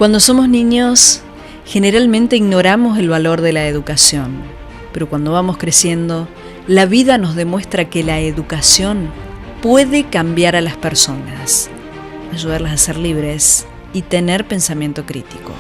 Cuando somos niños, generalmente ignoramos el valor de la educación, pero cuando vamos creciendo, la vida nos demuestra que la educación puede cambiar a las personas, ayudarlas a ser libres y tener pensamiento crítico.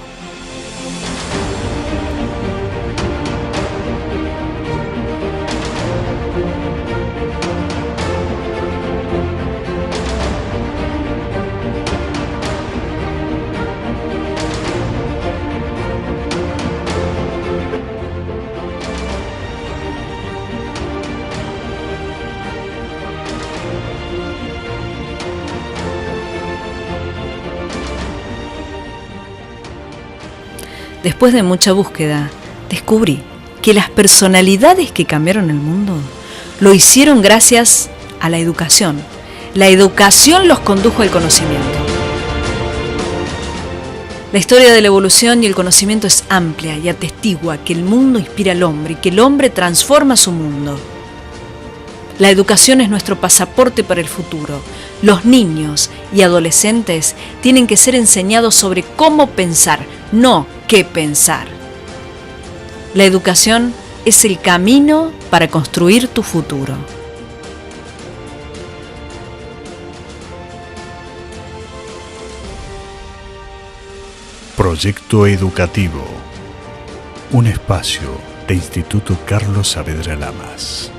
Después de mucha búsqueda, descubrí que las personalidades que cambiaron el mundo lo hicieron gracias a la educación. La educación los condujo al conocimiento. La historia de la evolución y el conocimiento es amplia y atestigua que el mundo inspira al hombre y que el hombre transforma su mundo. La educación es nuestro pasaporte para el futuro. Los niños y adolescentes tienen que ser enseñados sobre cómo pensar, no qué pensar. La educación es el camino para construir tu futuro. Proyecto Educativo, un espacio de Instituto Carlos Saavedra Lamas.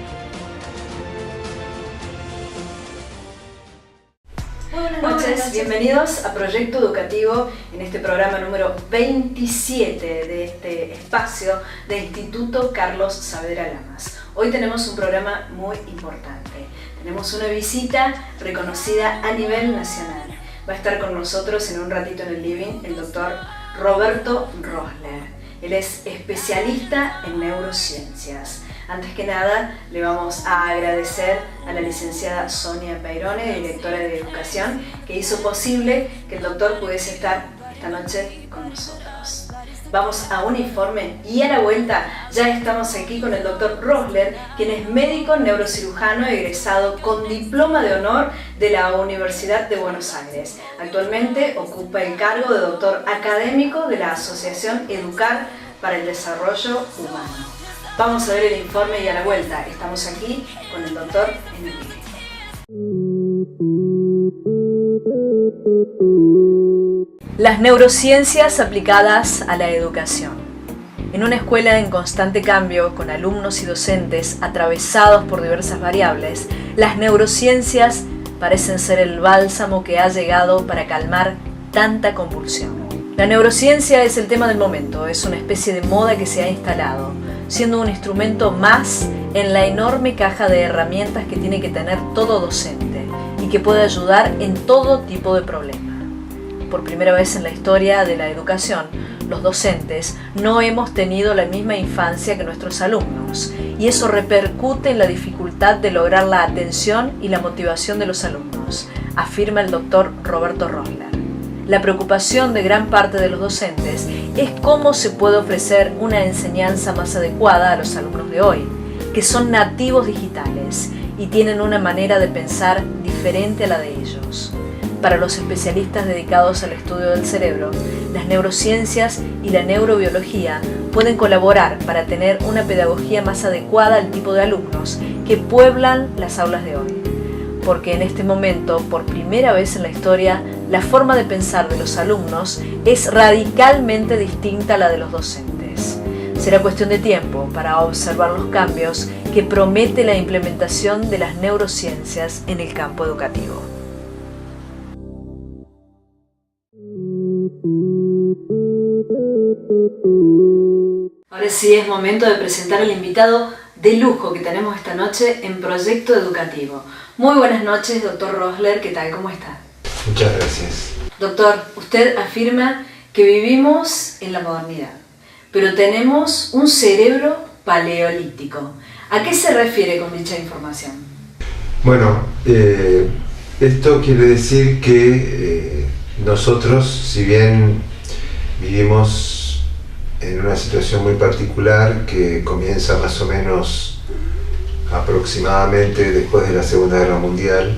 Buenas noches, bienvenidos a Proyecto Educativo en este programa número 27 de este espacio de Instituto Carlos Saavedra Lamas. Hoy tenemos un programa muy importante. Tenemos una visita reconocida a nivel nacional. Va a estar con nosotros en un ratito en el living el doctor Roberto Rosler. Él es especialista en neurociencias. Antes que nada, le vamos a agradecer a la licenciada Sonia Peirone, directora de Educación, que hizo posible que el doctor pudiese estar esta noche con nosotros. Vamos a un informe y a la vuelta ya estamos aquí con el doctor Rosler, quien es médico neurocirujano egresado con diploma de honor de la Universidad de Buenos Aires. Actualmente ocupa el cargo de doctor académico de la Asociación Educar para el Desarrollo Humano. Vamos a ver el informe y a la vuelta. Estamos aquí con el doctor en el living. Las neurociencias aplicadas a la educación. En una escuela en constante cambio, con alumnos y docentes atravesados por diversas variables, las neurociencias parecen ser el bálsamo que ha llegado para calmar tanta convulsión. La neurociencia es el tema del momento, es una especie de moda que se ha instalado, siendo un instrumento más en la enorme caja de herramientas que tiene que tener todo docente y que puede ayudar en todo tipo de problema. Por primera vez en la historia de la educación, los docentes no hemos tenido la misma infancia que nuestros alumnos, y eso repercute en la dificultad de lograr la atención y la motivación de los alumnos, afirma el doctor Roberto Rosler. La preocupación de gran parte de los docentes es cómo se puede ofrecer una enseñanza más adecuada a los alumnos de hoy, que son nativos digitales y tienen una manera de pensar diferente a la de ellos. Para los especialistas dedicados al estudio del cerebro, las neurociencias y la neurobiología pueden colaborar para tener una pedagogía más adecuada al tipo de alumnos que pueblan las aulas de hoy. Porque en este momento, por primera vez en la historia, la forma de pensar de los alumnos es radicalmente distinta a la de los docentes. Será cuestión de tiempo para observar los cambios que promete la implementación de las neurociencias en el campo educativo. Ahora sí es momento de presentar al invitado de lujo que tenemos esta noche en Proyecto Educativo. Muy buenas noches, doctor Rosler, ¿qué tal? ¿Cómo está? Muchas gracias. Doctor, usted afirma que vivimos en la modernidad, pero tenemos un cerebro paleolítico. ¿A qué se refiere con dicha información? Bueno, esto quiere decir que nosotros, si bien vivimos en una situación muy particular que comienza más o menos aproximadamente después de la Segunda Guerra Mundial,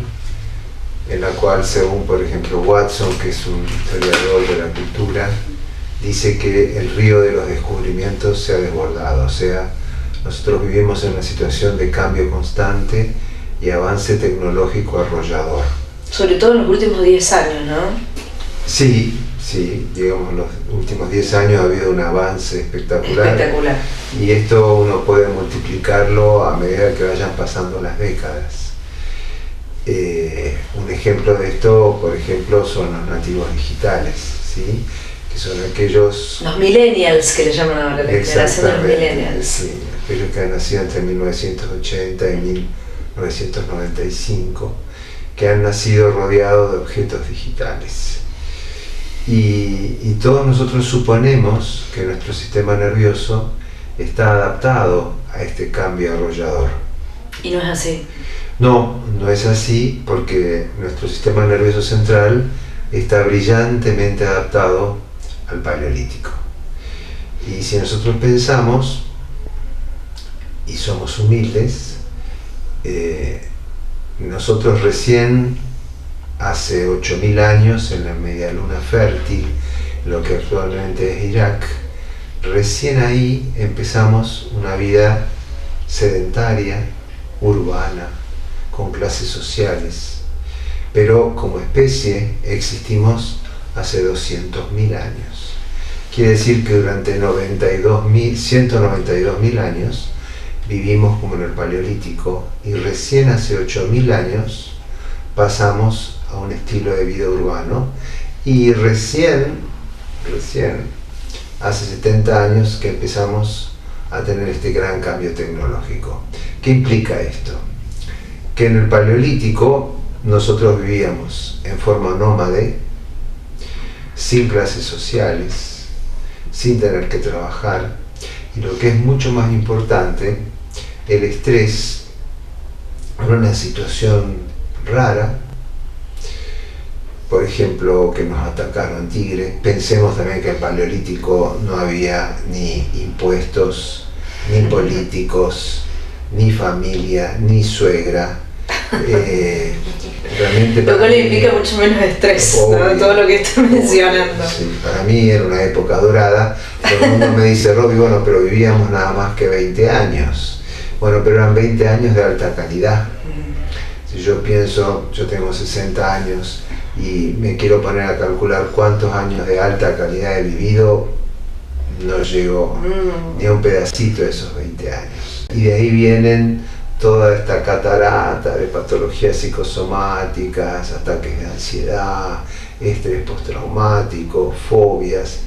en la cual, según por ejemplo Watson, que es un historiador de la cultura, dice que el río de los descubrimientos se ha desbordado, o sea, nosotros vivimos en una situación de cambio constante y avance tecnológico arrollador. Sobre todo en los últimos 10 años, ¿no? Sí, digamos, en los últimos 10 años ha habido un avance espectacular. Espectacular. Y esto uno puede multiplicarlo a medida que vayan pasando las décadas. Un ejemplo de esto, por ejemplo, son los nativos digitales, ¿sí? Que son aquellos... Los millennials, que le llaman ahora, la generación de los millennials. Sí, aquellos que han nacido entre 1980 y 1995, que han nacido rodeados de objetos digitales. Y todos nosotros suponemos que nuestro sistema nervioso está adaptado a este cambio arrollador. ¿Y no es así? No es así, porque nuestro sistema nervioso central está brillantemente adaptado al Paleolítico. Y si nosotros pensamos, y somos humildes, nosotros recién hace 8.000 años, en la media luna fértil, lo que actualmente es Irak, recién ahí empezamos una vida sedentaria, urbana, con clases sociales, pero como especie existimos hace 200.000 años. Quiere decir que durante 192.000 años vivimos como en el Paleolítico, y recién hace 8.000 años pasamos a un estilo de vida urbano, y recién hace 70 años que empezamos a tener este gran cambio tecnológico. ¿Qué implica esto? Que en el Paleolítico nosotros vivíamos en forma nómade, sin clases sociales, sin tener que trabajar, y lo que es mucho más importante, el estrés era una situación rara. Por ejemplo, que nos atacaron tigres. Pensemos también que en el Paleolítico no había ni impuestos, ni políticos, ni familia, ni suegra. Realmente lo cual implica mucho menos estrés, ¿no? Todo lo que está mencionando. Sí, para mí era una época dorada. Todo el mundo me dice, Roby, bueno, pero vivíamos nada más que 20 años. Bueno, pero eran 20 años de alta calidad. Si yo pienso, yo tengo 60 años y me quiero poner a calcular cuántos años de alta calidad he vivido, no llego ni a un pedacito de esos 20 años. Y de ahí vienen toda esta catarata de patologías psicosomáticas, ataques de ansiedad, estrés postraumático, fobias,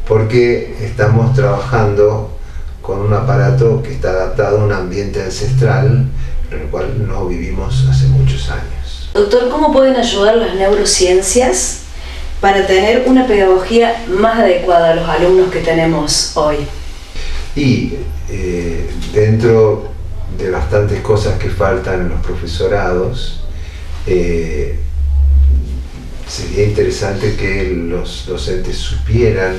porque estamos trabajando con un aparato que está adaptado a un ambiente ancestral en el cual no vivimos hace muchos años. Doctor, ¿cómo pueden ayudar las neurociencias para tener una pedagogía más adecuada a los alumnos que tenemos hoy? Y dentro de bastantes cosas que faltan en los profesorados, sería interesante que los docentes supieran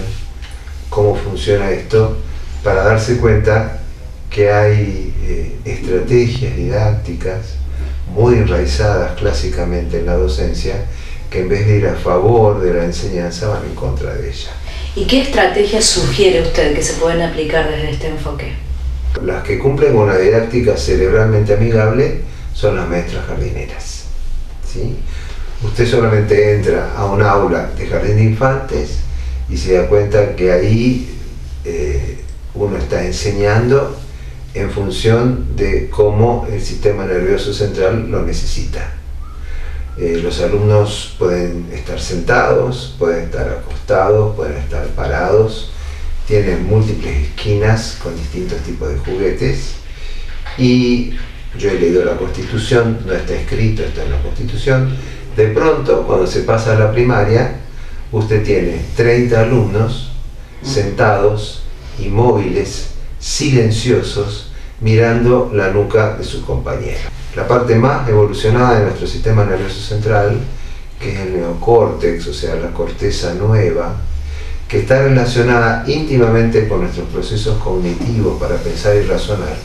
cómo funciona esto, para darse cuenta que hay estrategias didácticas muy enraizadas clásicamente en la docencia, que en vez de ir a favor de la enseñanza van en contra de ella. ¿Y qué estrategias sugiere usted que se pueden aplicar desde este enfoque? Las que cumplen con una didáctica cerebralmente amigable son las maestras jardineras, ¿sí? Usted solamente entra a un aula de jardín de infantes y se da cuenta que ahí uno está enseñando en función de cómo el sistema nervioso central lo necesita. Los alumnos pueden estar sentados, pueden estar acostados, pueden estar parados, tienen múltiples esquinas con distintos tipos de juguetes, y yo he leído la Constitución, no está escrito, está en la Constitución. De pronto, cuando se pasa a la primaria, usted tiene 30 alumnos sentados, inmóviles, silenciosos, mirando la nuca de su compañero. La parte más evolucionada de nuestro sistema nervioso central, que es el neocórtex, o sea, la corteza nueva, que está relacionada íntimamente con nuestros procesos cognitivos para pensar y razonar,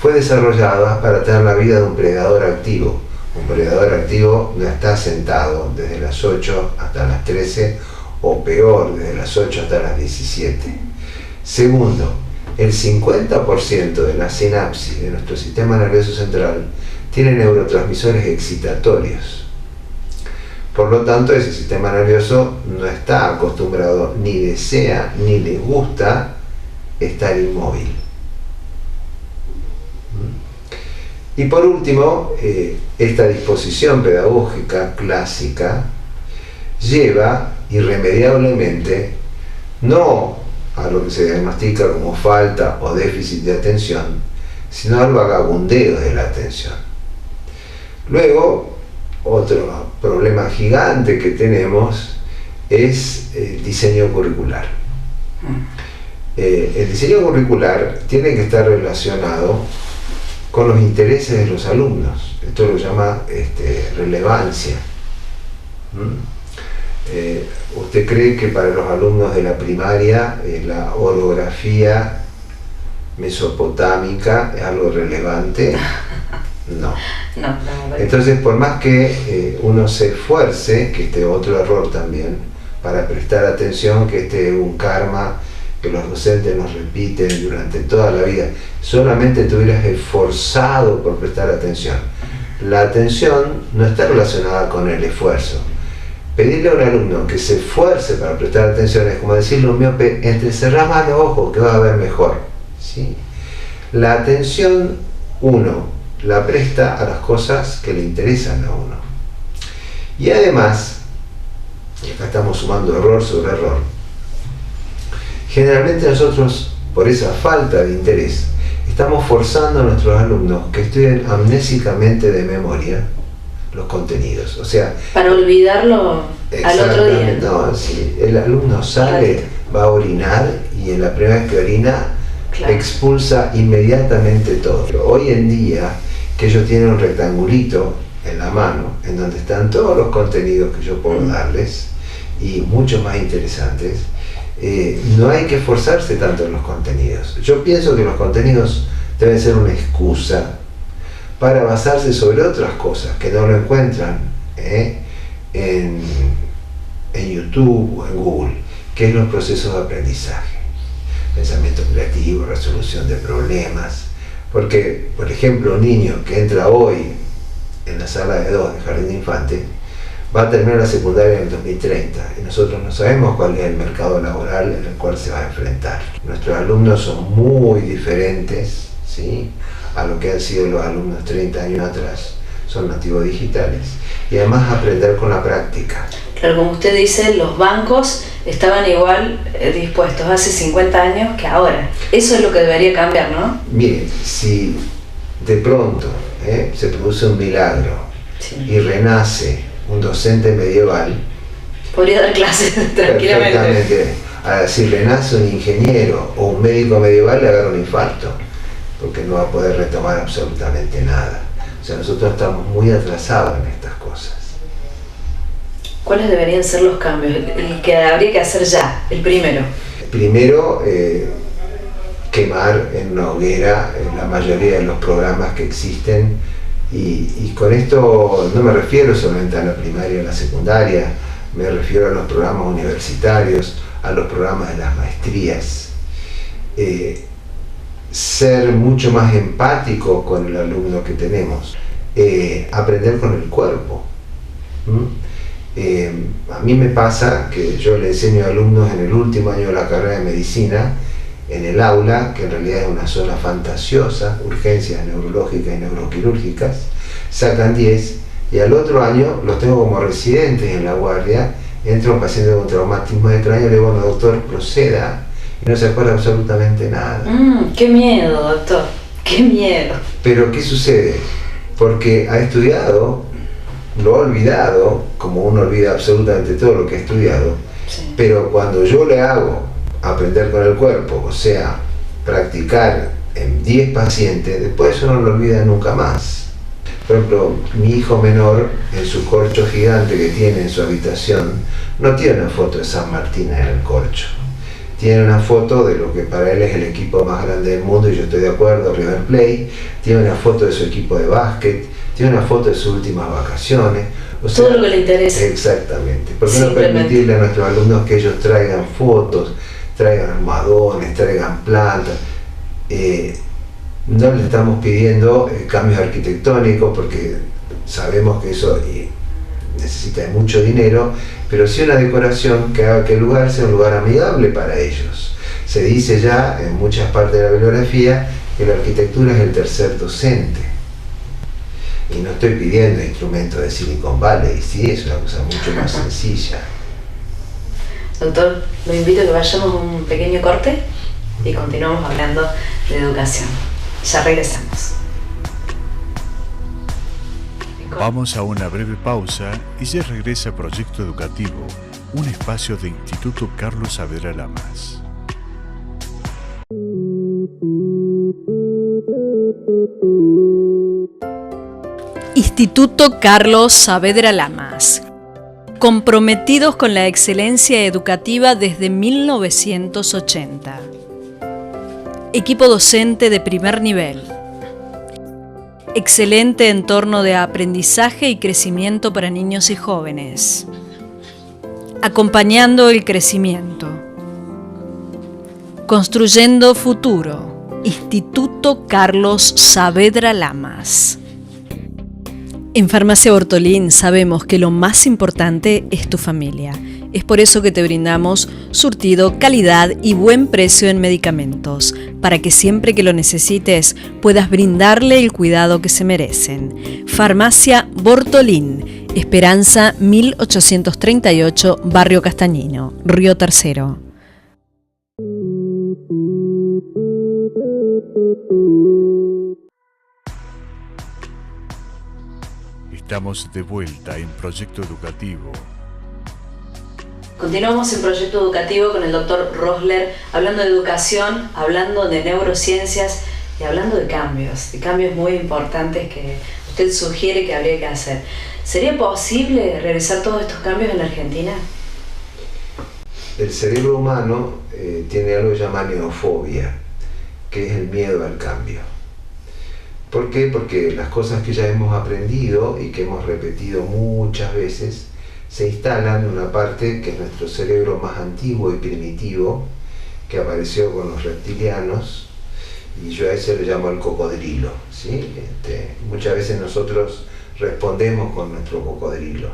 fue desarrollada para tener la vida de un predador activo. Un predador activo no está sentado desde las 8 hasta las 13 o peor, desde las 8 hasta las 17. Segundo, el 50% de la sinapsis de nuestro sistema nervioso central tiene neurotransmisores excitatorios. Por lo tanto, ese sistema nervioso no está acostumbrado, ni desea, ni le gusta estar inmóvil. Y por último, esta disposición pedagógica clásica lleva irremediablemente no a lo que se diagnostica como falta o déficit de atención, sino al vagabundeo de la atención. Luego, otro problema gigante que tenemos es el diseño curricular. El diseño curricular tiene que estar relacionado con los intereses de los alumnos. Esto lo llama relevancia. ¿Usted cree que para los alumnos de la primaria la orografía mesopotámica es algo relevante? No. Entonces, por más que uno se esfuerce, que este es otro error también, para prestar atención, que este es un karma que los docentes nos repiten durante toda la vida, solamente te hubieras esforzado por prestar atención. La atención no está relacionada con el esfuerzo. Pedirle a un alumno que se esfuerce para prestar atención es como decirle a un miope, entrecerrá más los ojos que va a ver mejor. ¿Sí? La atención uno la presta a las cosas que le interesan a uno. Y además, y acá estamos sumando error sobre error, generalmente nosotros, por esa falta de interés, estamos forzando a nuestros alumnos que estudien amnésicamente de memoria los contenidos. O sea, para olvidarlo al otro día. No, si el alumno sale, va a orinar y en la primera vez que orina, claro, expulsa inmediatamente todo. Pero hoy en día, que ellos tienen un rectangulito en la mano, en donde están todos los contenidos que yo puedo darles, y mucho más interesantes, no hay que esforzarse tanto en los contenidos. Yo pienso que los contenidos deben ser una excusa para basarse sobre otras cosas que no lo encuentran en YouTube o en Google, que es los procesos de aprendizaje, pensamiento creativo, resolución de problemas. Porque, por ejemplo, un niño que entra hoy en la sala de 2 de jardín de infante va a terminar la secundaria en el 2030 y nosotros no sabemos cuál es el mercado laboral en el cual se va a enfrentar. Nuestros alumnos son muy diferentes, ¿sí?, a lo que han sido los alumnos 30 años atrás. Son nativos digitales y además aprender con la práctica. Claro, como usted dice, los bancos estaban igual dispuestos hace 50 años que ahora. Eso es lo que debería cambiar, ¿no? Mire, si de pronto se produce un milagro, sí, y renace un docente medieval, podría dar clases tranquilamente. Perfectamente. Si renace un ingeniero o un médico medieval, le agarra un infarto, porque no va a poder retomar absolutamente nada. O sea, nosotros estamos muy atrasados en estas cosas. ¿Cuáles deberían ser los cambios? El que habría que hacer ya, el primero. Primero, quemar en una hoguera la mayoría de los programas que existen, y con esto no me refiero solamente a la primaria y a la secundaria, me refiero a los programas universitarios, a los programas de las maestrías. Ser mucho más empático con el alumno que tenemos, aprender con el cuerpo. A mí me pasa que yo le enseño a alumnos en el último año de la carrera de medicina, en el aula, que en realidad es una zona fantasiosa, urgencias neurológicas y neuroquirúrgicas, sacan 10 y al otro año los tengo como residentes en la guardia. Entra un paciente con traumatismo de cráneo y le digo, bueno, doctor, proceda, y no se acuerda absolutamente nada. ¡Qué miedo, doctor! ¡Qué miedo! Pero ¿qué sucede? Porque ha estudiado, lo ha olvidado, como uno olvida absolutamente todo lo que ha estudiado, sí, pero cuando yo le hago aprender con el cuerpo, o sea, practicar en 10 pacientes, después eso no lo olvida nunca más. Por ejemplo, mi hijo menor, en su corcho gigante que tiene en su habitación, no tiene una foto de San Martín en el corcho. Tiene una foto de lo que para él es el equipo más grande del mundo, y yo estoy de acuerdo, River Plate. Tiene una foto de su equipo de básquet, tiene una foto de sus últimas vacaciones, O sea, todo lo que le interesa. Exactamente. ¿Por qué no permitirle a nuestros alumnos que ellos traigan fotos, traigan almohadones, traigan plantas? No le estamos pidiendo cambios arquitectónicos porque sabemos que eso necesita de mucho dinero, pero sí una decoración que haga que el lugar sea un lugar amigable para ellos. Se dice ya en muchas partes de la bibliografía que la arquitectura es el tercer docente. Y no estoy pidiendo instrumentos de Silicon Valley, sí, es una cosa mucho más sencilla. Doctor, lo invito a que vayamos a un pequeño corte y continuamos hablando de educación. Ya regresamos. Vamos a una breve pausa y ya regresa Proyecto Educativo, un espacio de Instituto Carlos Saavedra Lamas. Instituto Carlos Saavedra Lamas. Comprometidos con la excelencia educativa desde 1980. Equipo docente de primer nivel. Excelente entorno de aprendizaje y crecimiento para niños y jóvenes. Acompañando el crecimiento. Construyendo futuro. Instituto Carlos Saavedra Lamas. En Farmacia Bortolín sabemos que lo más importante es tu familia. Es por eso que te brindamos surtido, calidad y buen precio en medicamentos, para que siempre que lo necesites puedas brindarle el cuidado que se merecen. Farmacia Bortolín, Esperanza 1838, Barrio Castañino, Río Tercero. Estamos de vuelta en Proyecto Educativo. Continuamos en Proyecto Educativo con el doctor Rosler, hablando de educación, hablando de neurociencias y hablando de cambios muy importantes que usted sugiere que habría que hacer. ¿Sería posible realizar todos estos cambios en la Argentina? El cerebro humano tiene algo que se llama neofobia, que es el miedo al cambio. ¿Por qué? Porque las cosas que ya hemos aprendido y que hemos repetido muchas veces se instalan en una parte que es nuestro cerebro más antiguo y primitivo, que apareció con los reptilianos, y yo a ese le llamo el cocodrilo, ¿sí? Muchas veces nosotros respondemos con nuestro cocodrilo.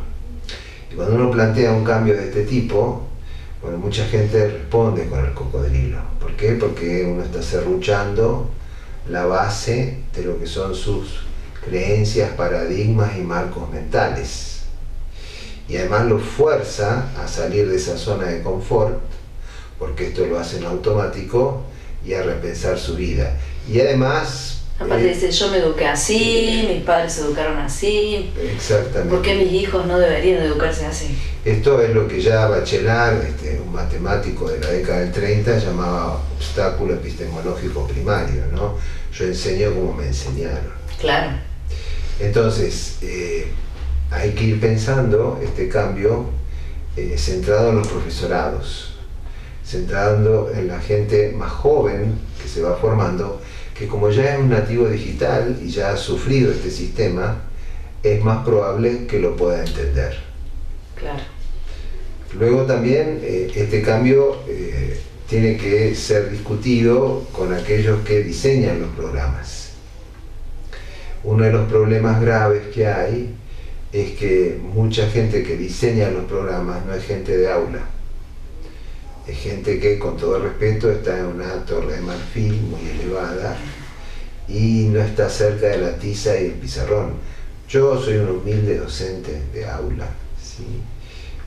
Y cuando uno plantea un cambio de este tipo, bueno, mucha gente responde con el cocodrilo. ¿Por qué? Porque uno está serruchando la base de lo que son sus creencias, paradigmas y marcos mentales. Y además lo fuerza a salir de esa zona de confort, porque esto lo hace en automático, y a repensar su vida. Y además... Aparte dice, yo me eduqué así, mis padres se educaron así. Exactamente. ¿Por qué mis hijos no deberían educarse así? Esto es lo que ya Bachelard, un matemático de la década del 30, llamaba obstáculo epistemológico primario, ¿no? Yo enseño como me enseñaron. Claro. Entonces, hay que ir pensando este cambio centrado en los profesorados, centrado en la gente más joven que se va formando, que como ya es un nativo digital y ya ha sufrido este sistema, es más probable que lo pueda entender. Claro. Luego también este cambio tiene que ser discutido con aquellos que diseñan los programas. Uno de los problemas graves que hay es que mucha gente que diseña los programas no es gente de aula. Es gente que, con todo respeto, está en una torre de marfil muy elevada y no está cerca de la tiza y el pizarrón. Yo soy un humilde docente de aula, ¿sí?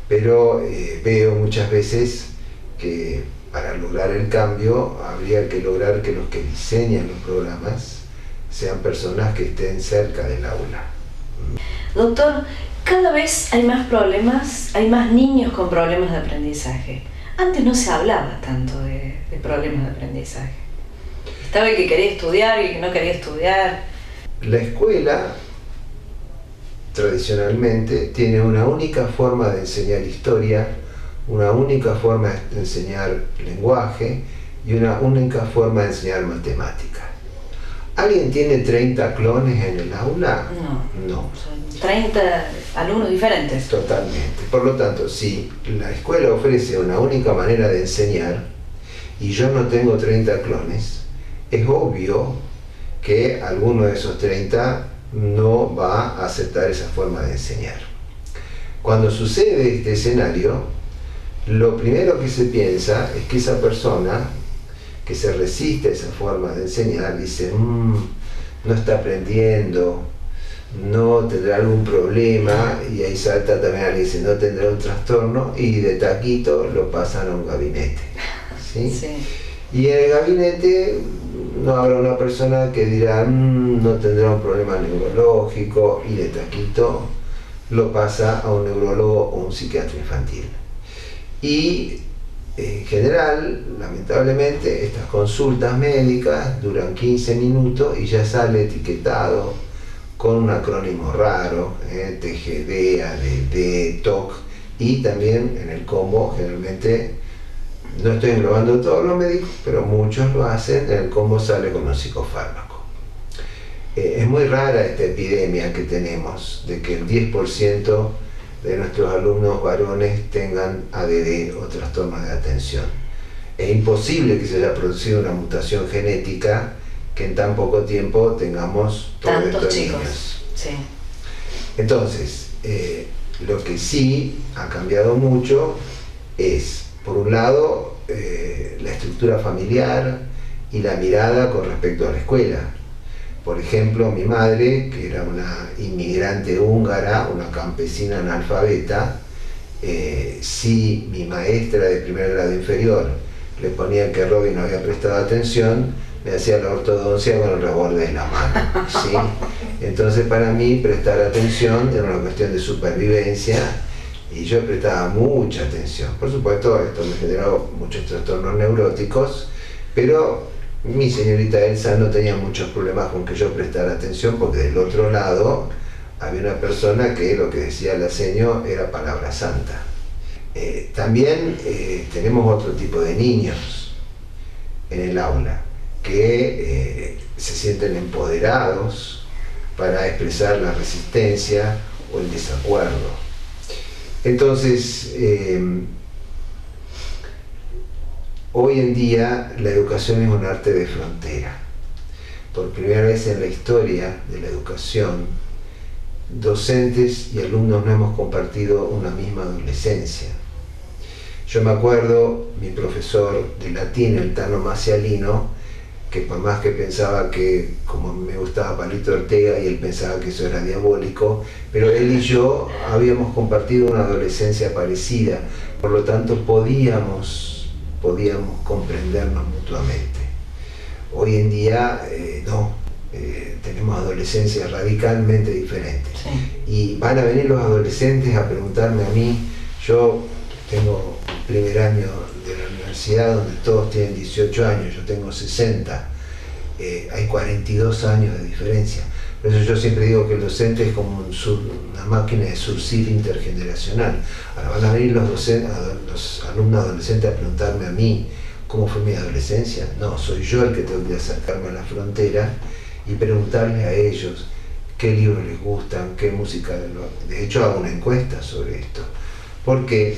Pero veo muchas veces que para lograr el cambio habría que lograr que los que diseñan los programas sean personas que estén cerca del aula. Doctor, cada vez hay más problemas, hay más niños con problemas de aprendizaje. Antes no se hablaba tanto de problemas de aprendizaje. Estaba el que quería estudiar y el que no quería estudiar. La escuela tradicionalmente tiene una única forma de enseñar historia, una única forma de enseñar lenguaje y una única forma de enseñar matemática. ¿Alguien tiene 30 clones en el aula? No. Son 30 alumnos diferentes. Totalmente. Por lo tanto, si la escuela ofrece una única manera de enseñar y yo no tengo 30 clones, es obvio que alguno de esos 30 no va a aceptar esa forma de enseñar. Cuando sucede este escenario, lo primero que se piensa es que esa persona que se resiste a esa forma de enseñar dice, no está aprendiendo, no tendrá algún problema, y ahí salta también alguien dice, no tendrá un trastorno, y de taquito lo pasan a un gabinete, ¿sí? Sí. Y en el gabinete no habrá una persona que dirá, no tendrá un problema neurológico, y de taquito lo pasa a un neurólogo o un psiquiatra infantil. Y en general, lamentablemente, estas consultas médicas duran 15 minutos y ya sale etiquetado con un acrónimo raro, TGD, ADD, TOC, y también en el combo, generalmente, no estoy englobando todos los médicos, pero muchos lo hacen, en el combo sale con un psicofármaco. Es muy rara esta epidemia que tenemos, de que el 10% de nuestros alumnos varones tengan ADD o trastornos de atención. Es imposible que se haya producido una mutación genética que en tan poco tiempo tengamos todos estos niños. Sí. Entonces, lo que sí ha cambiado mucho es, por un lado, la estructura familiar y la mirada con respecto a la escuela. Por ejemplo, mi madre, que era una inmigrante húngara, una campesina analfabeta, si mi maestra de primer grado inferior le ponía que Robin no había prestado atención, me hacía la ortodoncia con el reborde de la mano, ¿sí? Entonces, para mí, prestar atención era una cuestión de supervivencia, y yo prestaba mucha atención. Por supuesto, esto me generó muchos trastornos neuróticos, pero mi señorita Elsa no tenía muchos problemas con que yo prestara atención, porque del otro lado había una persona que lo que decía la seño era palabra santa. También tenemos otro tipo de niños en el aula que se sienten empoderados para expresar la resistencia o el desacuerdo. Entonces, hoy en día la educación es un arte de frontera. Por primera vez en la historia de la educación, docentes y alumnos no hemos compartido una misma adolescencia. Yo me acuerdo, mi profesor de latín, el Tano Macialino, que por más que pensaba que, como me gustaba Palito Ortega, y él pensaba que eso era diabólico, pero él y yo habíamos compartido una adolescencia parecida, por lo tanto podíamos comprendernos mutuamente. Hoy en día no, tenemos adolescencias radicalmente diferentes. Sí. Y van a venir los adolescentes a preguntarme a mí. Yo tengo el primer año de la universidad donde todos tienen 18 años, yo tengo 60, hay 42 años de diferencia. Por eso yo siempre digo que el docente es como una máquina de surcir intergeneracional. Ahora van a venir los alumnos adolescentes a preguntarme a mí cómo fue mi adolescencia. No, soy yo el que tengo que acercarme a la frontera y preguntarle a ellos qué libros les gustan, qué música. De hecho, hago una encuesta sobre esto. ¿Por qué?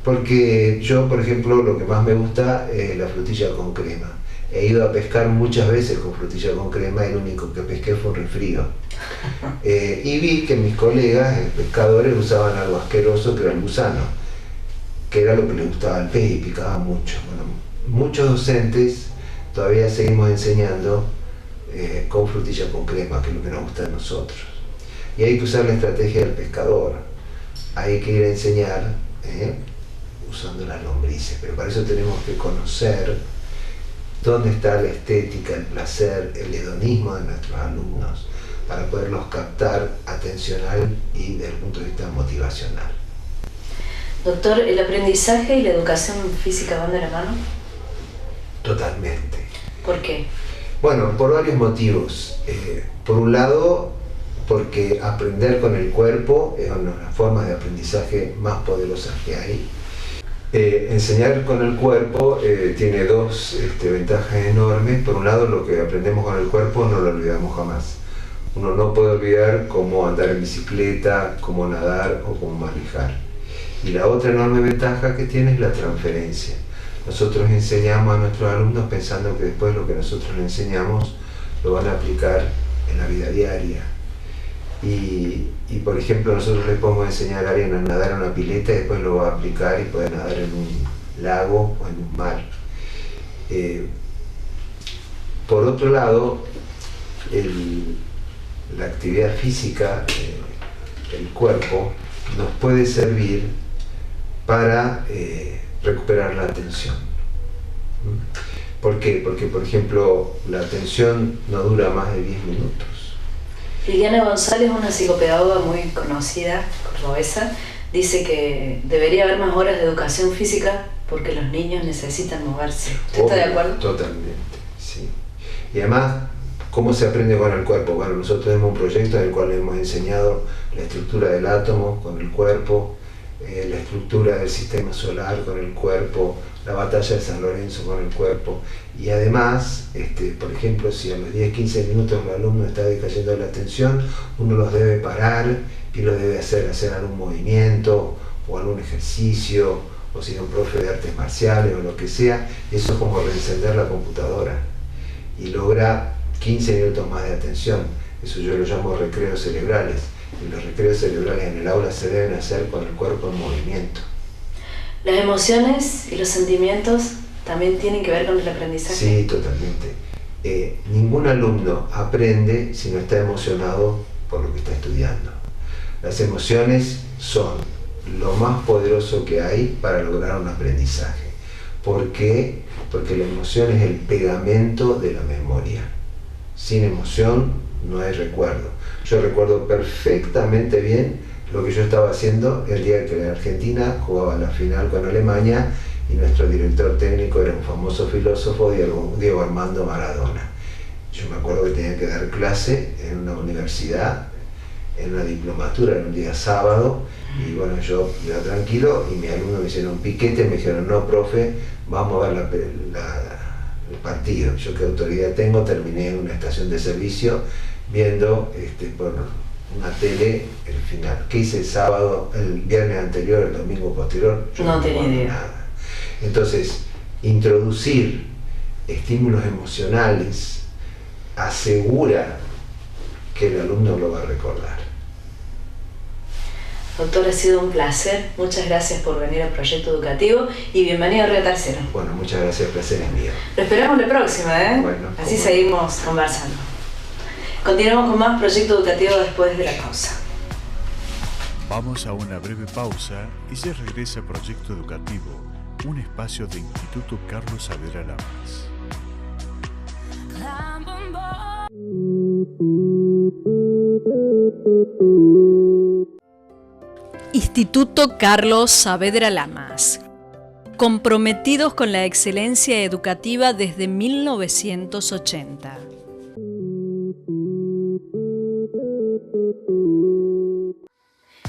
Porque yo, por ejemplo, lo que más me gusta es la frutilla con crema. He ido a pescar muchas veces con frutilla con crema, y el único que pesqué fue un refrío. Y vi que mis colegas, pescadores, usaban algo asqueroso que era el gusano, que era lo que les gustaba al pez y picaba mucho. Bueno, muchos docentes todavía seguimos enseñando con frutilla con crema, que es lo que nos gusta a nosotros. Y hay que usar la estrategia del pescador. Hay que ir a enseñar usando las lombrices, pero para eso tenemos que conocer dónde está la estética, el placer, el hedonismo de nuestros alumnos, para poderlos captar atencional y desde el punto de vista motivacional. Doctor, ¿el aprendizaje y la educación física van de la mano? Totalmente. ¿Por qué? Bueno, por varios motivos. Por un lado, porque aprender con el cuerpo es una de las formas de aprendizaje más poderosas que hay. Enseñar con el cuerpo tiene dos ventajas enormes. Por un lado, lo que aprendemos con el cuerpo no lo olvidamos jamás. Uno no puede olvidar cómo andar en bicicleta, cómo nadar o cómo manejar. Y la otra enorme ventaja que tiene es la transferencia. Nosotros enseñamos a nuestros alumnos pensando que después lo que nosotros les enseñamos lo van a aplicar en la vida diaria. Y por ejemplo, nosotros les podemos enseñar a alguien a nadar en una pileta y después lo va a aplicar y puede nadar en un lago o en un mar. Por otro lado, la actividad física, el cuerpo, nos puede servir para recuperar la atención. ¿Por qué? Porque, por ejemplo, la atención no dura más de 10 minutos. Liliana González, una psicopedagoga muy conocida, cordobesa, dice que debería haber más horas de educación física porque los niños necesitan moverse. ¿Usted está de acuerdo? Totalmente, sí. Y además, ¿cómo se aprende con el cuerpo? Bueno, nosotros tenemos un proyecto en el cual hemos enseñado la estructura del átomo con el cuerpo, la estructura del sistema solar con el cuerpo, la batalla de San Lorenzo con el cuerpo. Y además, por ejemplo, si a los 10-15 minutos el alumno está decayendo la atención, uno los debe parar y los debe hacer algún movimiento o algún ejercicio, o si es un profe de artes marciales o lo que sea. Eso es como reencender la computadora y logra 15 minutos más de atención. Eso yo lo llamo recreos cerebrales. Y los recreos cerebrales en el aula se deben hacer con el cuerpo en movimiento. ¿Las emociones y los sentimientos también tienen que ver con el aprendizaje? Sí, totalmente. Ningún alumno aprende si no está emocionado por lo que está estudiando. Las emociones son lo más poderoso que hay para lograr un aprendizaje. ¿Por qué? Porque la emoción es el pegamento de la memoria. Sin emoción no hay recuerdo. Yo recuerdo perfectamente bien lo que yo estaba haciendo el día que la Argentina jugaba la final con Alemania y nuestro director técnico era un famoso filósofo, Diego Armando Maradona. Yo me acuerdo que tenía que dar clase en una universidad, en una diplomatura, en un día sábado, y bueno, yo iba tranquilo y mis alumnos me hicieron un piquete, me dijeron: no, profe, vamos a ver el partido. Yo, qué autoridad tengo, terminé en una estación de servicio viendo por una tele el final. ¿Qué hice el sábado, el viernes anterior, el domingo posterior? Yo no tenía idea. Nada. Entonces, introducir estímulos emocionales asegura que el alumno lo va a recordar. Doctor, ha sido un placer. Muchas gracias por venir al proyecto educativo y bienvenido a Río Tercero. Bueno, muchas gracias, el placer es mío. Lo esperamos la próxima, ¿eh? Bueno, así seguimos conversando. Continuamos con más proyecto educativo después de la pausa. Vamos a una breve pausa y ya regresa Proyecto Educativo, un espacio de Instituto Carlos Saavedra Lamas. Instituto Carlos Saavedra Lamas. Comprometidos con la excelencia educativa desde 1980.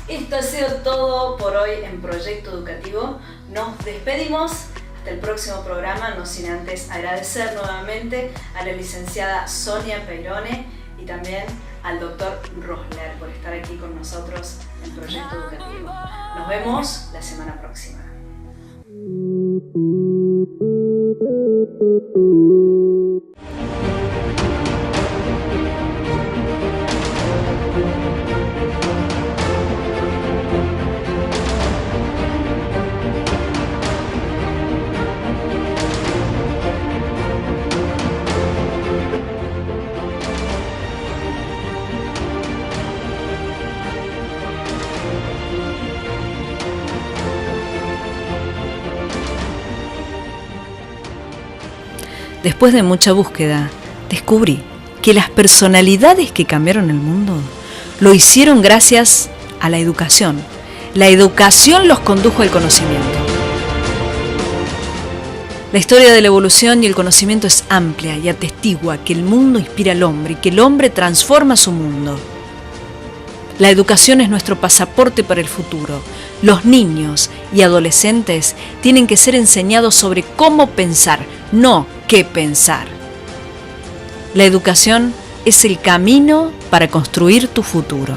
Esto ha sido todo por hoy en Proyecto Educativo. Nos despedimos hasta el próximo programa, no sin antes agradecer nuevamente a la licenciada Sonia Peirone y también al doctor Rosler por estar aquí con nosotros en Proyecto Educativo. Nos vemos la semana próxima. Después de mucha búsqueda, descubrí que las personalidades que cambiaron el mundo lo hicieron gracias a la educación. La educación los condujo al conocimiento. La historia de la evolución y el conocimiento es amplia y atestigua que el mundo inspira al hombre y que el hombre transforma su mundo. La educación es nuestro pasaporte para el futuro. Los niños y adolescentes tienen que ser enseñados sobre cómo pensar, no qué pensar. La educación es el camino para construir tu futuro.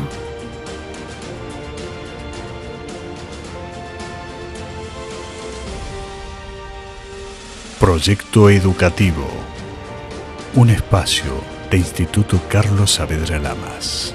Proyecto Educativo, un espacio de Instituto Carlos Saavedra Lamas.